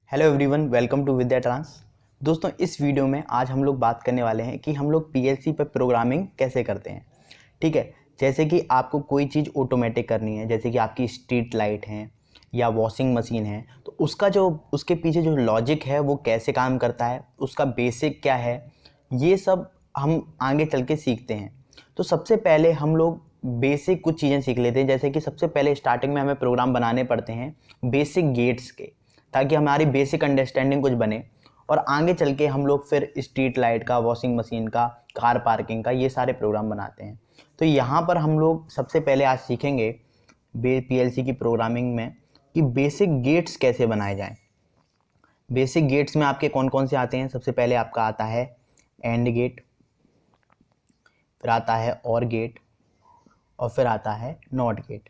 Hello everyone, welcome to Vidya Trans. दोस्तों, इस video में आज हम लोग बात करने वाले हैं कि हम लोग पीएलसी पर प्रोग्रामिंग कैसे करते हैं। ठीक है, जैसे कि आपको कोई चीज़ ऑटोमेटिक करनी है, जैसे कि आपकी स्ट्रीट लाइट है या वॉशिंग मशीन है, तो उसके पीछे जो लॉजिक है वो कैसे काम करता है, उसका बेसिक क्या है, ये सब हम आगे चल के सीखते हैं। तो सबसे पहले हम लोग बेसिक कुछ चीज़ें सीख लेते हैं, जैसे कि सबसे पहले स्टार्टिंग में हमें प्रोग्राम बनाने पड़ते हैं बेसिक गेट्स के, ताकि हमारी बेसिक अंडरस्टैंडिंग कुछ बने और आगे चल के हम लोग फिर स्ट्रीट लाइट का, वॉशिंग मशीन का, कार पार्किंग का, ये सारे प्रोग्राम बनाते हैं। तो यहाँ पर हम लोग सबसे पहले आज सीखेंगे पीएलसी की प्रोग्रामिंग में कि बेसिक गेट्स कैसे बनाए जाएं। बेसिक गेट्स में आपके कौन कौन से आते हैं? सबसे पहले आपका आता है एंड गेट, फिर आता है और गेट, और फिर आता है नॉट गेट।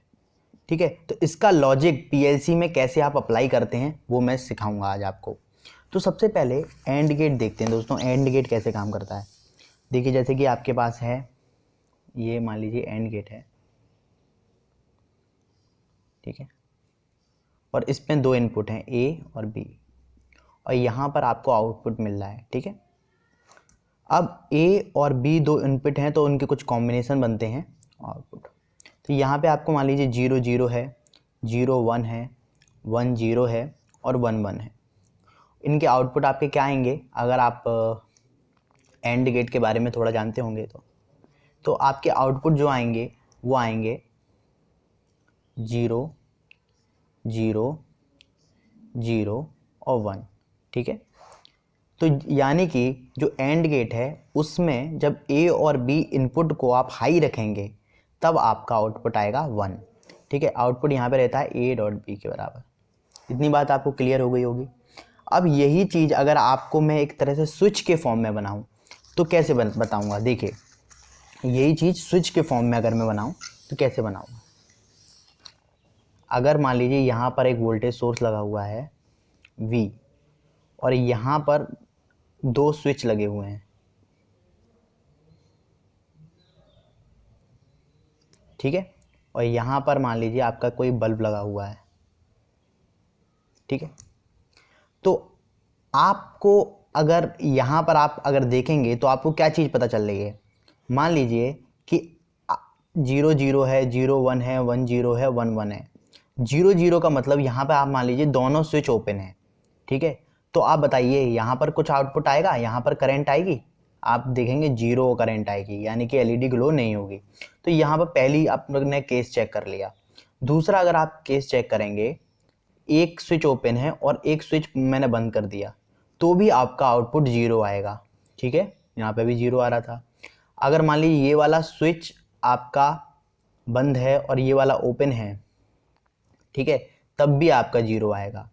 ठीक है, तो इसका लॉजिक पीएलसी में कैसे आप अप्लाई करते हैं वो मैं सिखाऊंगा आज आपको। तो सबसे पहले एंड गेट देखते हैं दोस्तों, एंड गेट कैसे काम करता है। देखिए, जैसे कि आपके पास है, ये मान लीजिए एंड गेट है, ठीक है, और इसमें दो इनपुट हैं ए और बी, और यहाँ पर आपको आउटपुट मिल रहा है। ठीक है, अब ए और बी दो इनपुट हैं तो उनके कुछ कॉम्बिनेशन बनते हैं आउटपुट। तो यहाँ पे आपको मान लीजिए 0 0 है, 0 1 है, 1 0 है और 1 1 है। इनके आउटपुट आपके क्या आएंगे? अगर आप एंड गेट के बारे में थोड़ा जानते होंगे तो आपके आउटपुट जो आएंगे वो आएंगे 0 0 0 और 1। ठीक है, तो यानी कि जो एंड गेट है उसमें जब ए और बी इनपुट को आप हाई रखेंगे तब आपका आउटपुट आएगा 1। ठीक है, आउटपुट यहाँ पे रहता है ए डॉट बी के बराबर। इतनी बात आपको क्लियर हो गई होगी। अब यही चीज़ अगर आपको मैं एक तरह से स्विच के फॉर्म में बनाऊं तो कैसे बताऊंगा। देखिए, यही चीज़ स्विच के फॉर्म में अगर मैं बनाऊं तो कैसे बनाऊंगा। अगर मान लीजिए यहाँ पर एक वोल्टेज सोर्स लगा हुआ है V, और यहाँ पर दो स्विच लगे हुए हैं, ठीक है, और यहाँ पर मान लीजिए आपका कोई बल्ब लगा हुआ है। ठीक है, तो आपको अगर यहाँ पर आप अगर देखेंगे तो आपको क्या चीज़ पता चल रही है? मान लीजिए कि 0 0 है, 0 1 है, 1 0 है, 1 1 है। 0 0 का मतलब यहाँ पे आप मान लीजिए दोनों स्विच ओपन है। ठीक है, तो आप बताइए यहाँ पर कुछ आउटपुट आएगा, यहाँ पर करंट आएगी? आप देखेंगे 0 करंट आएगी, यानी कि एलईडी ग्लो नहीं होगी। तो यहाँ पर पहली आप लोग ने केस चेक कर लिया। दूसरा, अगर आप केस चेक करेंगे, एक स्विच ओपन है और एक स्विच मैंने बंद कर दिया तो भी आपका आउटपुट 0 आएगा। ठीक है, यहाँ पे भी 0 आ रहा था। अगर मान लीजिए ये वाला स्विच आपका बंद है और ये वाला ओपन है, ठीक है, तब भी आपका 0 आएगा।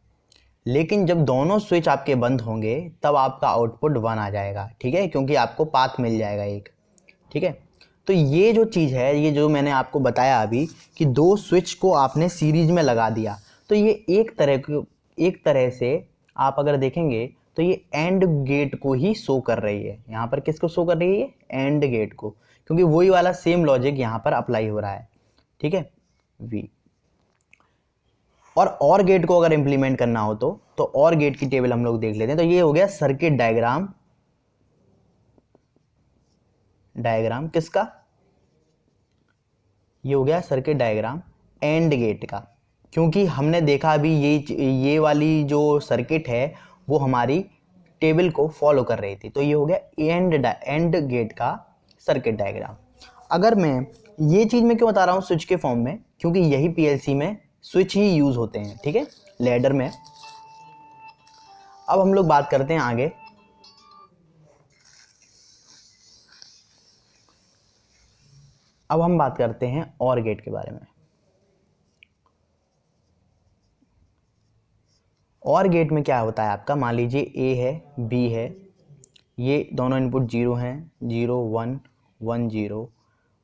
लेकिन जब दोनों स्विच आपके बंद होंगे तब आपका आउटपुट 1 आ जाएगा। ठीक है, क्योंकि आपको पाथ मिल जाएगा एक। ठीक है, तो ये जो चीज़ है, ये जो मैंने आपको बताया अभी कि दो स्विच को आपने सीरीज में लगा दिया, तो ये एक तरह से आप अगर देखेंगे तो ये एंड गेट को ही शो कर रही है। यहाँ पर किसको शो कर रही है? एंड गेट को, क्योंकि वही वाला सेम लॉजिक यहाँ पर अप्लाई हो रहा है। ठीक है, वी और गेट को अगर इंप्लीमेंट करना हो तो और गेट की टेबल हम लोग देख लेते हैं। तो ये हो गया सर्किट डायग्राम किसका? ये हो गया सर्किट डायग्राम एंड गेट का, क्योंकि हमने देखा अभी ये वाली जो सर्किट है वो हमारी टेबल को फॉलो कर रही थी। तो ये हो गया एंड गेट का सर्किट डायग्राम। अगर मैं ये चीज़ मैं क्यों बता रहा हूँ स्विच के फॉर्म में, क्योंकि यही पीएलसी में स्विच ही यूज़ होते हैं। ठीक है, लैडर में। अब हम लोग बात करते हैं आगे। अब हम बात करते हैं और गेट के बारे में। और गेट में क्या होता है आपका? मान लीजिए ए है, बी है, ये दोनों इनपुट 0 हैं, 0 1 1 0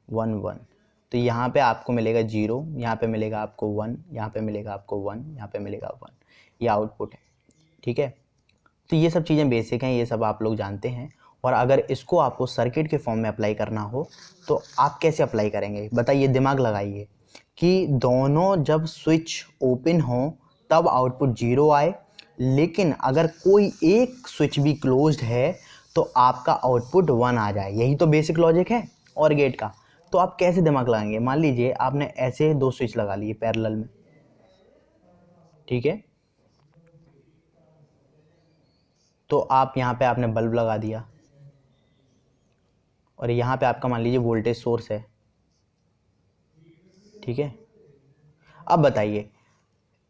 1 1। तो यहाँ पे आपको मिलेगा 0, यहाँ पे मिलेगा आपको 1, यहाँ पे मिलेगा आपको 1, यहाँ पे मिलेगा 1। ये आउटपुट है। ठीक है, तो ये सब चीज़ें बेसिक हैं, ये सब आप लोग जानते हैं। और अगर इसको आपको सर्किट के फॉर्म में अप्लाई करना हो तो आप कैसे अप्लाई करेंगे? बताइए, दिमाग लगाइए कि दोनों जब स्विच ओपन हो तब आउटपुट 0 आए, लेकिन अगर कोई एक स्विच भी क्लोज्ड है तो आपका आउटपुट 1 आ जाए। यही तो बेसिक लॉजिक है और गेट का। तो आप कैसे दिमाग लगाएंगे? मान लीजिए आपने ऐसे 2 स्विच लगा लिए पैरेलल में, ठीक है, तो आप यहाँ पे आपने बल्ब लगा दिया और यहाँ पे आपका मान लीजिए वोल्टेज सोर्स है, ठीक है। अब बताइए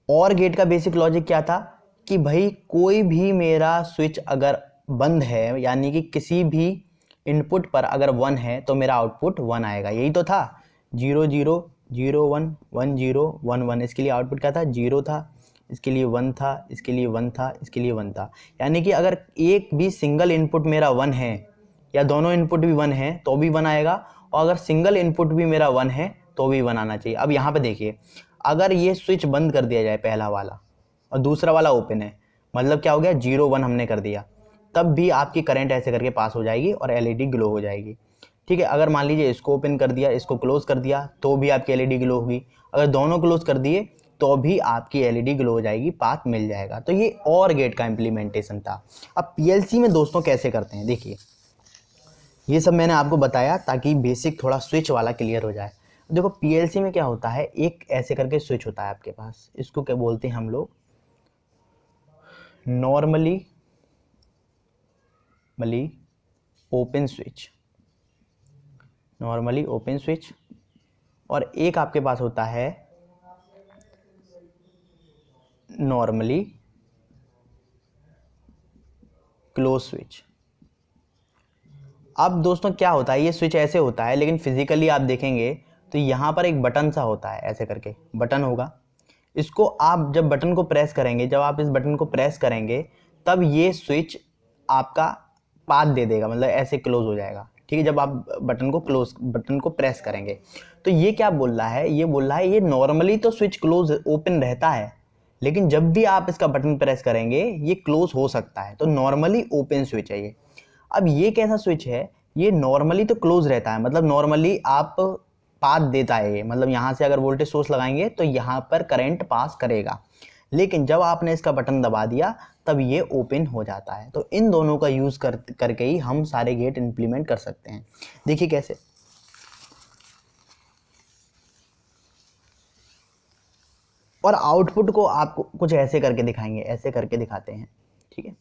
और गेट का बेसिक लॉजिक क्या था कि भाई कोई भी मेरा स्विच अगर बंद है, यानी कि किसी भी इनपुट पर अगर 1 है तो मेरा आउटपुट 1 आएगा। यही तो था 0 0 0 1 1 0 1 1। इसके लिए आउटपुट क्या था? 0 था, इसके लिए 1 था, इसके लिए 1 था, इसके लिए 1 था। यानी कि अगर एक भी सिंगल इनपुट मेरा 1 है या दोनों इनपुट भी 1 है तो भी 1 आएगा, और अगर सिंगल इनपुट भी मेरा 1 है तो भी 1 आना चाहिए। अब यहाँ पे देखिए, अगर ये स्विच बंद कर दिया जाए पहला वाला और दूसरा वाला ओपन है, मतलब क्या हो गया? 0 1 हमने कर दिया, तब भी आपकी करंट ऐसे करके पास हो जाएगी और एलईडी ग्लो हो जाएगी, ठीक है। अगर मान लीजिए इसको ओपन कर दिया, इसको क्लोज कर दिया, तो भी आपकी एलईडी ग्लो होगी। अगर दोनों क्लोज कर दिए तो भी आपकी एलईडी ग्लो हो जाएगी, पाथ मिल जाएगा। तो ये और गेट का इम्प्लीमेंटेशन था। अब पीएलसी में दोस्तों कैसे करते हैं, देखिए ये सब मैंने आपको बताया ताकि बेसिक थोड़ा स्विच वाला क्लियर हो जाए। देखो पीएलसी में क्या होता है, एक ऐसे करके स्विच होता है आपके पास, इसको क्या बोलते हैं हम लोग? Normally open switch, normally open switch. और एक आपके पास होता है नॉर्मली क्लोज स्विच। अब दोस्तों क्या होता है, ये स्विच ऐसे होता है, लेकिन फिजिकली आप देखेंगे तो यहाँ पर एक बटन सा होता है, ऐसे करके बटन होगा। इसको आप जब बटन को प्रेस करेंगे, जब आप इस बटन को प्रेस करेंगे तब ये स्विच आपका पाथ दे देगा, मतलब ऐसे क्लोज हो जाएगा, ठीक है। जब आप बटन को प्रेस करेंगे तो ये क्या बोल रहा है? ये बोल रहा है ये नॉर्मली तो स्विच क्लोज ओपन रहता है, लेकिन जब भी आप इसका बटन प्रेस करेंगे ये क्लोज हो सकता है, तो नॉर्मली ओपन स्विच है ये। अब ये कैसा स्विच है? ये नॉर्मली तो क्लोज रहता है, मतलब नॉर्मली आप पाथ देता है ये, मतलब यहाँ से अगर वोल्टेज सोर्स लगाएंगे तो यहाँ पर करंट पास करेगा, लेकिन जब आपने इसका बटन दबा दिया तब ये ओपन हो जाता है। तो इन दोनों का यूज़ करके ही हम सारे गेट इंप्लीमेंट कर सकते हैं। देखिए कैसे, और आउटपुट को आपको कुछ ऐसे करके दिखाएंगे, ऐसे करके दिखाते हैं, ठीक है।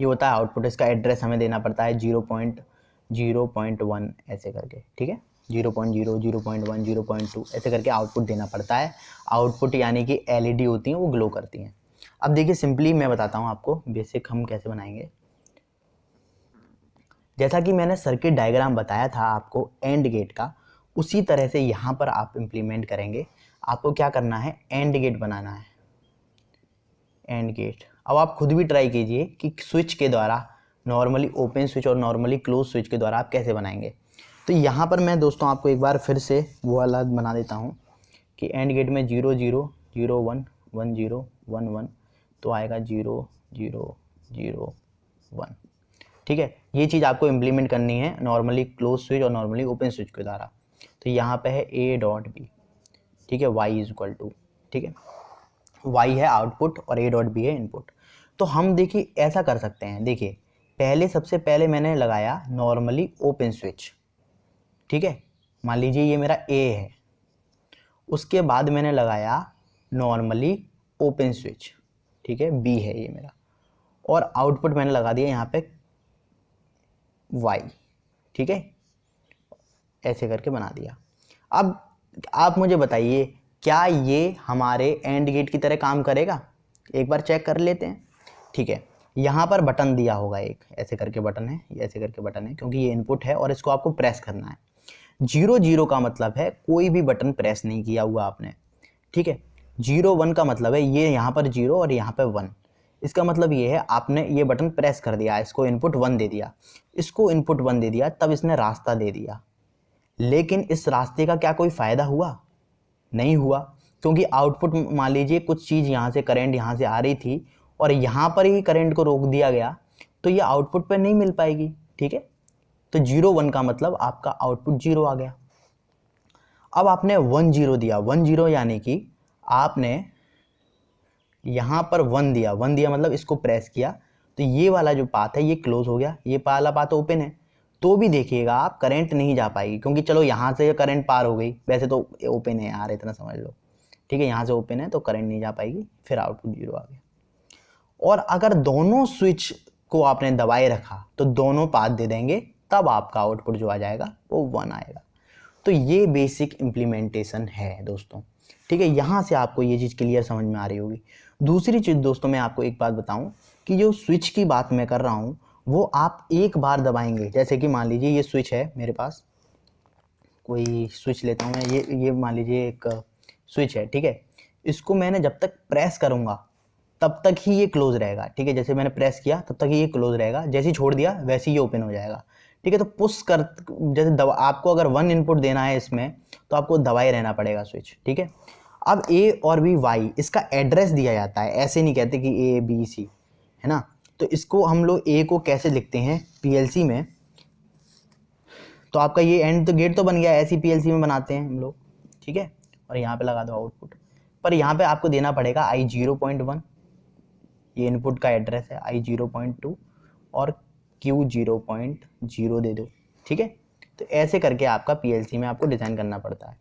ये होता है आउटपुट, इसका एड्रेस हमें देना पड़ता है 0.0.1 ऐसे करके, ठीक है। 0.0 0.1 0.2 ऐसे करके आउटपुट देना पड़ता है। आउटपुट यानी कि एलईडी होती हैं, वो ग्लो करती हैं। अब देखिए सिंपली मैं बताता हूँ आपको बेसिक हम कैसे बनाएंगे। जैसा कि मैंने सर्किट डायग्राम बताया था आपको एंड गेट का, उसी तरह से यहाँ पर आप इम्प्लीमेंट करेंगे। आपको क्या करना है? एंड गेट बनाना है, एंड गेट। अब आप खुद भी ट्राई कीजिए कि स्विच के द्वारा, नॉर्मली ओपन स्विच और नॉर्मली क्लोज स्विच के द्वारा आप कैसे बनाएंगे। तो यहाँ पर मैं दोस्तों आपको एक बार फिर से वो वाला बना देता हूँ कि एंड गेट में 0 0 0 1 1 0 1 1, तो आएगा 0 0 0 1, ठीक है। ये चीज़ आपको इम्प्लीमेंट करनी है नॉर्मली क्लोज स्विच और नॉर्मली ओपन स्विच के द्वारा। तो यहाँ पे है A.B, ठीक है, Y इज इक्वल टू, ठीक है, Y है आउटपुट और A.B है इनपुट। तो हम देखिए ऐसा कर सकते हैं, देखिए पहले सबसे पहले मैंने लगाया नॉर्मली ओपन स्विच, ठीक है, मान लीजिए ये मेरा A है। उसके बाद मैंने लगाया नॉर्मली ओपन स्विच, ठीक है, B है ये मेरा, और आउटपुट मैंने लगा दिया यहाँ पे Y, ठीक है, ऐसे करके बना दिया। अब आप मुझे बताइए क्या ये हमारे एंड गेट की तरह काम करेगा? एक बार चेक कर लेते हैं, ठीक है। यहाँ पर बटन दिया होगा एक, ऐसे करके बटन है, ये ऐसे करके बटन है, क्योंकि ये इनपुट है और इसको आपको प्रेस करना है। 0 0 का मतलब है कोई भी बटन प्रेस नहीं किया हुआ आपने, ठीक है। 0 1 का मतलब है ये यहाँ पर 0 और यहाँ पर 1, इसका मतलब ये है आपने ये बटन प्रेस कर दिया, इसको इनपुट 1 दे दिया, इसको इनपुट 1 दे दिया, तब इसने रास्ता दे दिया। लेकिन इस रास्ते का क्या कोई फ़ायदा हुआ? नहीं हुआ, क्योंकि आउटपुट मान लीजिए कुछ चीज़ यहाँ से करंट यहाँ से आ रही थी और यहाँ पर ही करंट को रोक दिया गया, तो ये आउटपुट पर नहीं मिल पाएगी, ठीक है। तो 0 1 का मतलब आपका आउटपुट 0 आ गया। अब आपने 1 0 दिया, 1 0 यानी कि आपने यहाँ पर 1 दिया, 1 दिया मतलब इसको प्रेस किया तो ये वाला जो पाथ है ये क्लोज हो गया, ये वाला पाथ ओपन है। तो भी देखिएगा आप करंट नहीं जा पाएगी, क्योंकि चलो यहाँ से करंट पार हो गई, वैसे तो ओपन है यार, इतना समझ लो, ठीक है, यहाँ से ओपन है तो करंट नहीं जा पाएगी, फिर आउटपुट 0 आ गया। और अगर दोनों स्विच को आपने दबाए रखा तो दोनों पाथ दे देंगे, तब आपका आउटपुट जो आ जाएगा वो 1 आएगा। तो ये बेसिक इम्प्लीमेंटेशन है दोस्तों, ठीक है। यहाँ से आपको ये चीज़ क्लियर समझ में आ रही होगी। दूसरी चीज़ दोस्तों, मैं आपको एक बात बताऊं कि जो स्विच की बात मैं कर रहा हूँ वो आप एक बार दबाएंगे, जैसे कि मान लीजिए ये स्विच है मेरे पास, कोई स्विच लेता हूँ मैं, ये मान लीजिए एक स्विच है, ठीक है। इसको मैंने जब तक प्रेस करूँगा तब तक ही ये क्लोज रहेगा, ठीक है। जैसे मैंने प्रेस किया तब तक ही ये क्लोज रहेगा, जैसे ही छोड़ दिया वैसे ही ये ओपन हो जाएगा, ठीक है। तो पुश कर, जैसे दबा, आपको अगर 1 इनपुट देना है इसमें तो आपको दबाए रहना पड़ेगा स्विच, ठीक है। अब ए और बी वाई, इसका एड्रेस दिया जाता है, ऐसे नहीं कहते कि ए बी सी, है ना। तो इसको हम लोग ए को कैसे लिखते हैं पीएलसी में, तो आपका ये एंड तो गेट तो बन गया, ऐसी पीएलसी में बनाते हैं हम लोग, ठीक है। और यहाँ पे लगा दो आउटपुट, पर यहाँ पे आपको देना पड़ेगा I0.1, ये इनपुट का एड्रेस है, I0.2 और Q0.0 दे दो, ठीक है। तो ऐसे करके आपका पीएलसी में आपको डिज़ाइन करना पड़ता है।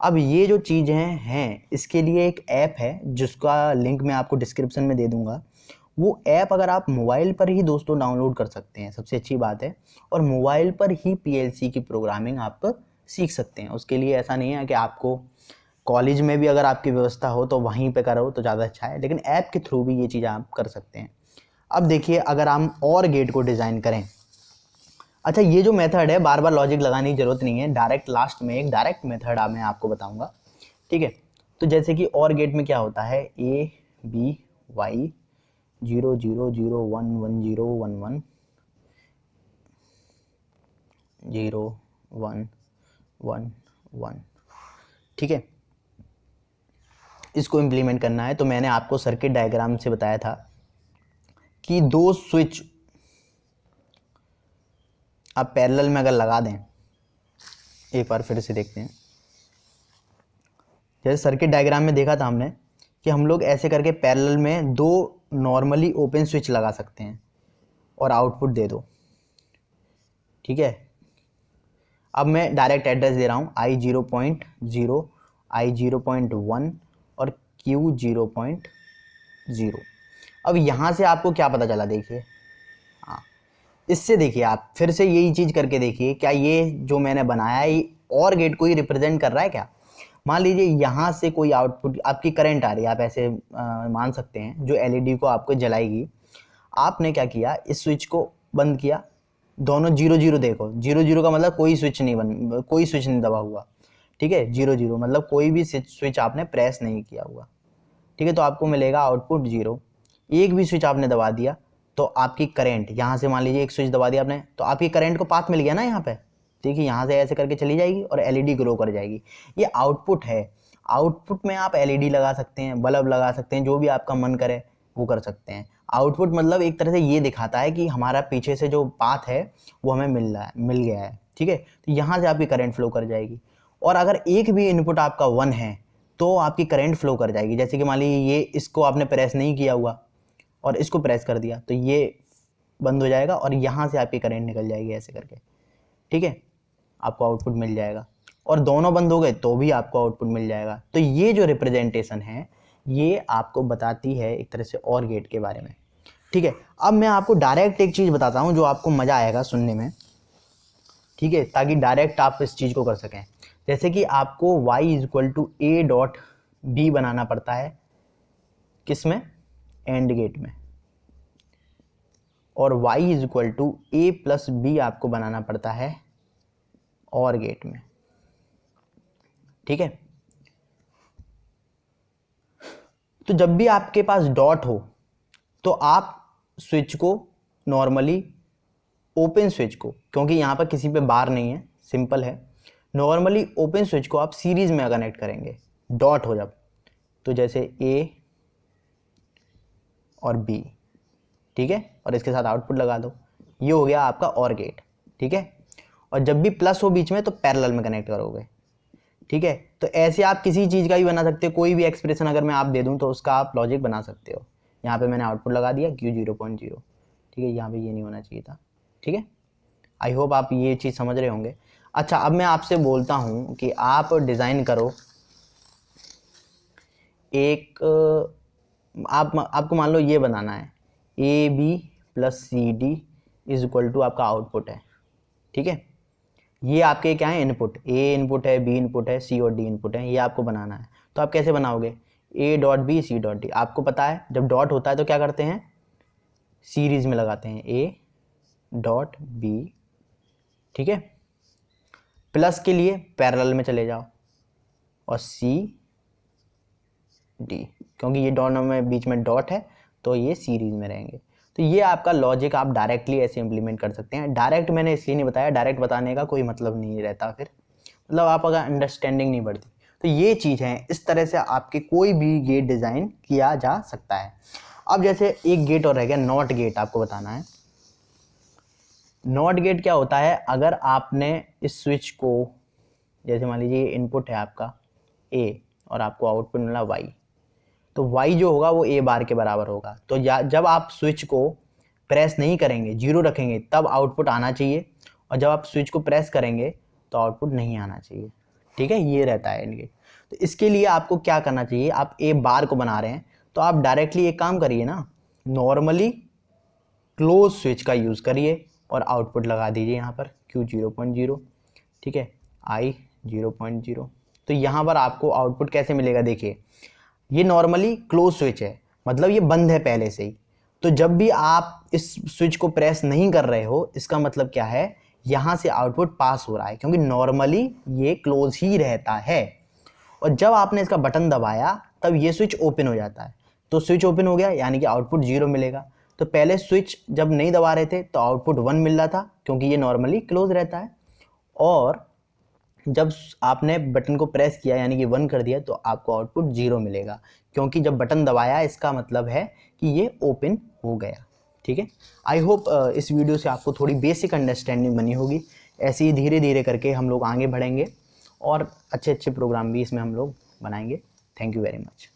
अब ये जो चीज़ें हैं इसके लिए एक ऐप है जिसका लिंक मैं आपको डिस्क्रिप्शन में दे दूंगा। वो ऐप अगर आप मोबाइल पर ही दोस्तों डाउनलोड कर सकते हैं, सबसे अच्छी बात है, और मोबाइल पर ही पीएलसी की प्रोग्रामिंग आप सीख सकते हैं। उसके लिए ऐसा नहीं है कि आपको कॉलेज में भी अगर आपकी व्यवस्था हो तो वहीं पे करो तो ज़्यादा अच्छा है, लेकिन ऐप के थ्रू भी ये चीज़ आप कर सकते हैं। अब देखिए, अगर हम और गेट को डिज़ाइन करें, अच्छा ये जो मेथड है बार बार लॉजिक लगाने की जरूरत नहीं है, डायरेक्ट लास्ट में एक डायरेक्ट मेथड मैं आपको बताऊंगा, ठीक है। तो जैसे कि और गेट में क्या होता है, ए बी वाई 0 0 0 1 1 0 1 1 0 1 1 1, ठीक है। इसको इम्प्लीमेंट करना है तो मैंने आपको सर्किट डायग्राम से बताया था कि दो स्विच आप पैरेलल में अगर लगा दें, एक बार फिर से देखते हैं। जैसे सर्किट डायग्राम में देखा था हमने कि हम लोग ऐसे करके पैरेलल में दो नॉर्मली ओपन स्विच लगा सकते हैं और आउटपुट दे दो, ठीक है। अब मैं डायरेक्ट एड्रेस दे रहा हूँ I0.0 I0.1 और Q0.0। अब यहाँ से आपको क्या पता चला, देखिए, हाँ, इससे देखिए आप फिर से यही चीज़ करके देखिए, क्या ये जो मैंने बनाया है ये और गेट को ही रिप्रेजेंट कर रहा है क्या। मान लीजिए यहाँ से कोई आउटपुट आपकी करंट आ रही है, आप ऐसे मान सकते हैं, जो एलईडी को आपको जलाएगी। आपने क्या किया, इस स्विच को बंद किया, दोनों 0 0 देखो, 0 0 का मतलब कोई स्विच नहीं दबा हुआ, ठीक है। 0 0 मतलब कोई भी स्विच आपने प्रेस नहीं किया हुआ, ठीक है। तो आपको मिलेगा आउटपुट 0। एक भी स्विच आपने दबा दिया तो आपकी करंट, यहाँ से मान लीजिए एक स्विच दबा दिया आपने तो आपकी करंट को पाथ मिल गया ना यहाँ पे, ठीक है। यहाँ से ऐसे करके चली जाएगी और एलईडी ग्लो कर जाएगी। ये आउटपुट है। आउटपुट में आप एलईडी लगा सकते हैं, बल्ब लगा सकते हैं, जो भी आपका मन करे वो कर सकते हैं। आउटपुट मतलब एक तरह से ये दिखाता है कि हमारा पीछे से जो पाथ है वो हमें मिल गया है, ठीक है। तो यहाँ से आपकी करंट फ्लो कर जाएगी। और अगर एक भी इनपुट आपका 1 है तो आपकी करंट फ्लो कर जाएगी। जैसे कि मान लीजिए ये, इसको आपने प्रेस नहीं किया हुआ और इसको प्रेस कर दिया तो ये बंद हो जाएगा और यहाँ से आपकी करंट निकल जाएगी ऐसे करके, ठीक है। आपको आउटपुट मिल जाएगा। और दोनों बंद हो गए तो भी आपको आउटपुट मिल जाएगा। तो ये जो रिप्रेजेंटेशन है ये आपको बताती है एक तरह से और गेट के बारे में, ठीक है। अब मैं आपको डायरेक्ट एक चीज़ बताता हूँ जो आपको मज़ा आएगा सुनने में, ठीक है, ताकि डायरेक्ट आप इस चीज़ को कर सकें। जैसे कि आपको y=a.b बनाना पड़ता है, किस में, एंड गेट में, और y=a+b आपको बनाना पड़ता है और गेट में, ठीक है। तो जब भी आपके पास डॉट हो तो आप स्विच को नॉर्मली, ओपन स्विच को, क्योंकि यहाँ पर किसी पे बार नहीं है, सिंपल है, नॉर्मली ओपन स्विच को आप सीरीज में कनेक्ट करेंगे डॉट हो जब, तो जैसे A और B, ठीक है, और इसके साथ आउटपुट लगा दो, ये हो गया आपका और गेट, ठीक है। और जब भी प्लस हो बीच में तो पैरेलल में कनेक्ट करोगे, ठीक है। तो ऐसे आप किसी चीज़ का भी बना सकते हो, कोई भी एक्सप्रेशन अगर मैं आप दे दूं तो उसका आप लॉजिक बना सकते हो। यहाँ पे मैंने आउटपुट लगा दिया Q 0.0, ठीक है, यहाँ पे ये नहीं होना चाहिए था, ठीक है। आई होप आप ये चीज़ समझ रहे होंगे। अच्छा, अब मैं आपसे बोलता हूँ कि आप डिज़ाइन करो एक आपको मान लो ये बनाना है AB + CD = आपका आउटपुट है, ठीक है। ये आपके क्या है, इनपुट, A इनपुट है, B इनपुट है, C और D इनपुट है, ये आपको बनाना है। तो आप कैसे बनाओगे, A.B C.D। आपको पता है जब डॉट होता है तो क्या करते हैं, सीरीज में लगाते हैं A.B, ठीक है। प्लस के लिए पैरेलल में चले जाओ और C D, क्योंकि ये दोनों में बीच में डॉट है तो ये सीरीज में रहेंगे। तो ये आपका लॉजिक आप डायरेक्टली ऐसे इंप्लीमेंट कर सकते हैं। डायरेक्ट मैंने इसलिए नहीं बताया, डायरेक्ट बताने का कोई मतलब नहीं रहता, फिर मतलब आप अगर अंडरस्टैंडिंग नहीं बढ़ती। तो ये चीज़ है, इस तरह से आपके कोई भी गेट डिज़ाइन किया जा सकता है। अब जैसे एक गेट और रह गया, नॉट गेट आपको बताना है। नॉट गेट क्या होता है, अगर आपने इस स्विच को, जैसे मान लीजिए इनपुट है आपका A और आपको आउटपुट मिला Y, तो Y जो होगा वो A बार के बराबर होगा। तो जब आप स्विच को प्रेस नहीं करेंगे, 0 रखेंगे, तब आउटपुट आना चाहिए, और जब आप स्विच को प्रेस करेंगे तो आउटपुट नहीं आना चाहिए, ठीक है। ये रहता है इनके। तो इसके लिए आपको क्या करना चाहिए, आप A बार को बना रहे हैं तो आप डायरेक्टली एक काम करिए ना, नॉर्मली क्लोज स्विच का यूज़ करिए और आउटपुट लगा दीजिए यहाँ पर Q 0.0, ठीक है, I 0.0। तो यहाँ पर आपको आउटपुट कैसे मिलेगा, देखिए ये नॉर्मली क्लोज स्विच है, मतलब ये बंद है पहले से ही। तो जब भी आप इस स्विच को प्रेस नहीं कर रहे हो, इसका मतलब क्या है, यहाँ से आउटपुट पास हो रहा है, क्योंकि नॉर्मली ये क्लोज ही रहता है। और जब आपने इसका बटन दबाया तब ये स्विच ओपन हो जाता है। तो स्विच ओपन हो गया यानी कि आउटपुट 0 मिलेगा। तो पहले स्विच जब नहीं दबा रहे थे तो आउटपुट 1 मिल रहा था, क्योंकि ये नॉर्मली क्लोज रहता है। और जब आपने बटन को प्रेस किया यानी कि 1 कर दिया तो आपको आउटपुट 0 मिलेगा, क्योंकि जब बटन दबाया इसका मतलब है कि ये ओपन हो गया, ठीक है। आई होप इस वीडियो से आपको थोड़ी बेसिक अंडरस्टैंडिंग बनी होगी। ऐसे ही धीरे धीरे करके हम लोग आगे बढ़ेंगे और अच्छे अच्छे प्रोग्राम भी इसमें हम लोग बनाएंगे। Thank you very much.